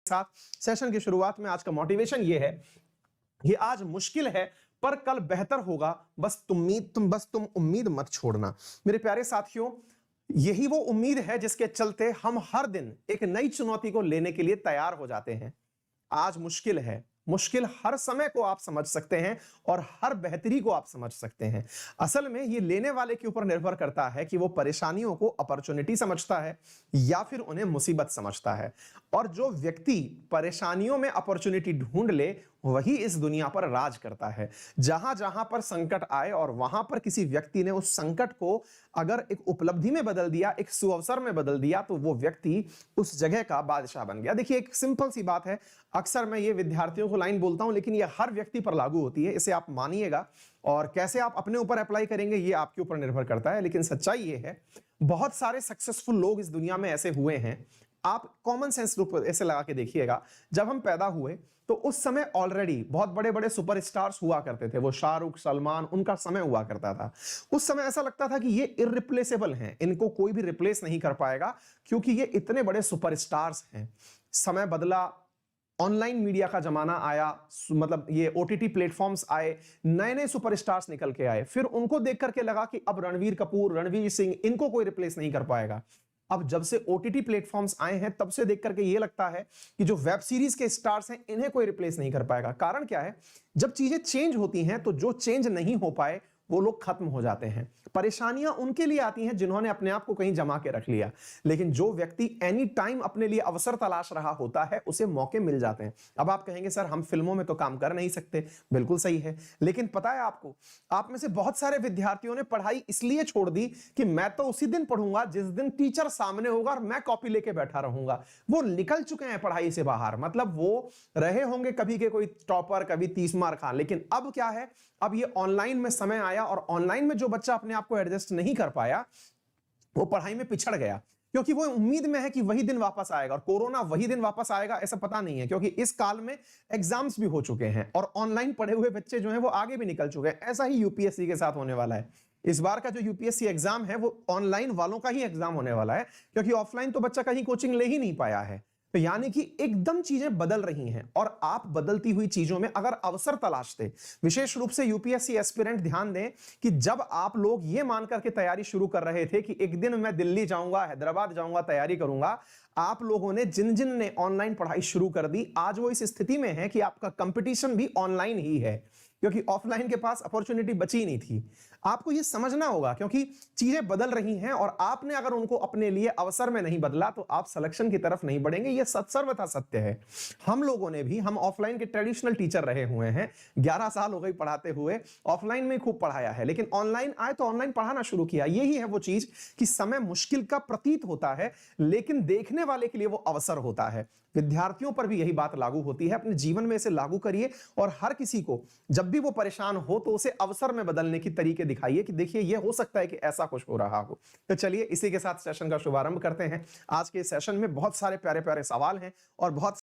साथ सेशन की शुरुआत में आज का मोटिवेशन ये है कि आज मुश्किल है पर कल बेहतर होगा, बस तुम उम्मीद मत छोड़ना। मेरे प्यारे साथियों, यही वो उम्मीद है जिसके चलते हम हर दिन एक नई चुनौती को लेने के लिए तैयार हो जाते हैं। आज मुश्किल है, मुश्किल हर समय को आप समझ सकते हैं और हर बेहतरी को आप समझ सकते हैं। असल में ये लेने वाले के ऊपर निर्भर करता है कि वो परेशानियों को अपॉर्चुनिटी समझता है या फिर उन्हें मुसीबत समझता है। और जो व्यक्ति परेशानियों में अपॉर्चुनिटी ढूंढ ले वही इस दुनिया पर राज करता है। जहां जहां पर संकट आए और वहां पर किसी व्यक्ति ने उस संकट को अगर एक उपलब्धि में बदल दिया, एक सुअवसर में बदल दिया, तो वो व्यक्ति उस जगह का बादशाह बन गया। देखिए, एक सिंपल सी बात है, अक्सर मैं ये विद्यार्थियों को लाइन बोलता हूं, लेकिन ये हर व्यक्ति पर लागू होती है, इसे आप मानिएगा। और कैसे आप अपने ऊपर अप्लाई करेंगे ये आपके ऊपर निर्भर करता है। लेकिन सच्चाई ये है, बहुत सारे सक्सेसफुल लोग इस दुनिया में ऐसे हुए हैं। आप कॉमन सेंस रूप ऐसे लगा के देखिएगा, जब हम पैदा हुए तो उस समय ऑलरेडी बहुत बड़े बड़े सुपरस्टार्स हुआ करते थे। वो शाहरुख, सलमान, उनका समय हुआ करता था। उस समय ऐसा लगता था कि ये इररिप्लेसेबल हैं, इनको कोई भी रिप्लेस नहीं कर पाएगा क्योंकि ये इतने बड़े सुपरस्टार्स हैं। समय बदला, ऑनलाइन मीडिया का जमाना आया, मतलब ये ओटीटी प्लेटफॉर्म्स आए, नए नए सुपरस्टार्स निकल के आए। फिर उनको देख करके लगा कि अब रणवीर कपूर, रणवीर सिंह, इनको कोई रिप्लेस नहीं कर पाएगा। अब जब से ओटीटी प्लेटफॉर्म्स आए हैं तब से देख करके ये लगता है कि जो वेब सीरीज के स्टार्स हैं इन्हें कोई रिप्लेस नहीं कर पाएगा। कारण क्या है? जब चीजें चेंज होती हैं तो जो चेंज नहीं हो पाए वो लोग खत्म हो जाते हैं। परेशानियां उनके लिए आती हैं जिन्होंने अपने आप को कहीं जमा के रख लिया, लेकिन जो व्यक्ति एनी टाइम अपने लिए अवसर तलाश रहा होता है उसे मौके मिल जाते हैं। अब आप कहेंगे सर हम फिल्मों में तो काम कर नहीं सकते, बिल्कुल सही है, लेकिन पता है आपको, आप में से बहुत सारे विद्यार्थियों ने पढ़ाई इसलिए छोड़ दी कि मैं तो उसी दिन पढ़ूंगा जिस दिन टीचर सामने होगा और मैं कॉपी लेके बैठा रहूंगा। वो निकल चुके हैं पढ़ाई से बाहर, मतलब वो रहे होंगे कभी के कोई टॉपर, कभी 30 मार्क खान। लेकिन अब क्या है, अब ये ऑनलाइन में समय आया और ऑनलाइन में जो बच्चा अपने आप को एडजस्ट नहीं कर पाया वो पढ़ाई में पिछड़ गया, क्योंकि वो उम्मीद में है कि वही दिन वापस आएगा। और कोरोना वही दिन वापस आएगा ऐसा पता नहीं है, क्योंकि इस काल में एग्जाम्स भी हो चुके हैं और ऑनलाइन पढ़े हुए बच्चे जो हैं वो आगे भी निकल चुके हैं। ऐसा ही यूपीएससी के साथ होने वाला है। इस बार का जो यूपीएससी एग्जाम है वो ऑनलाइन वालों का ही एग्जाम होने वाला है, क्योंकि ऑफलाइन तो बच्चा कहीं कोचिंग ले ही नहीं पाया है। तो यानी कि एकदम चीजें बदल रही हैं और आप बदलती हुई चीजों में अगर अवसर तलाशते, विशेष रूप से यूपीएससी एस्पिरेंट ध्यान दें कि जब आप लोग ये मान करके तैयारी शुरू कर रहे थे कि एक दिन मैं दिल्ली जाऊंगा, हैदराबाद जाऊंगा, तैयारी करूंगा, आप लोगों ने जिन जिन ने ऑनलाइन पढ़ाई शुरू कर दी, आज वो इस स्थिति में है कि आपका कंपटीशन भी ऑनलाइन ही है, क्योंकि ऑफलाइन के पास अपॉर्चुनिटी बची नहीं थी। आपको यह समझना होगा, क्योंकि चीजें बदल रही हैं और आपने अगर उनको अपने लिए अवसर में नहीं बदला तो आप सिलेक्शन की तरफ नहीं बढ़ेंगे। यह सर्वथा सत्य है। हम लोगों ने भी, हम ऑफलाइन के ट्रेडिशनल टीचर रहे हुए हैं, 11 साल हो गए पढ़ाते हुए, ऑफलाइन में खूब पढ़ाया है, लेकिन ऑनलाइन आए तो ऑनलाइन पढ़ाना शुरू किया। यही है वो चीज कि समय मुश्किल का प्रतीत होता है, लेकिन देखने वाले के लिए वो अवसर होता है। विद्यार्थियों पर भी यही बात लागू होती है। अपने जीवन में इसे लागू करिए और हर किसी को जब भी वो परेशान हो तो उसे अवसर में बदलने की तरीके दिखाइए कि देखिए ये हो सकता है कि ऐसा कुछ हो रहा हो। तो चलिए इसी के साथ सेशन का शुभारंभ करते हैं। आज के सेशन में बहुत सारे प्यारे प्यारे सवाल हैं और बहुत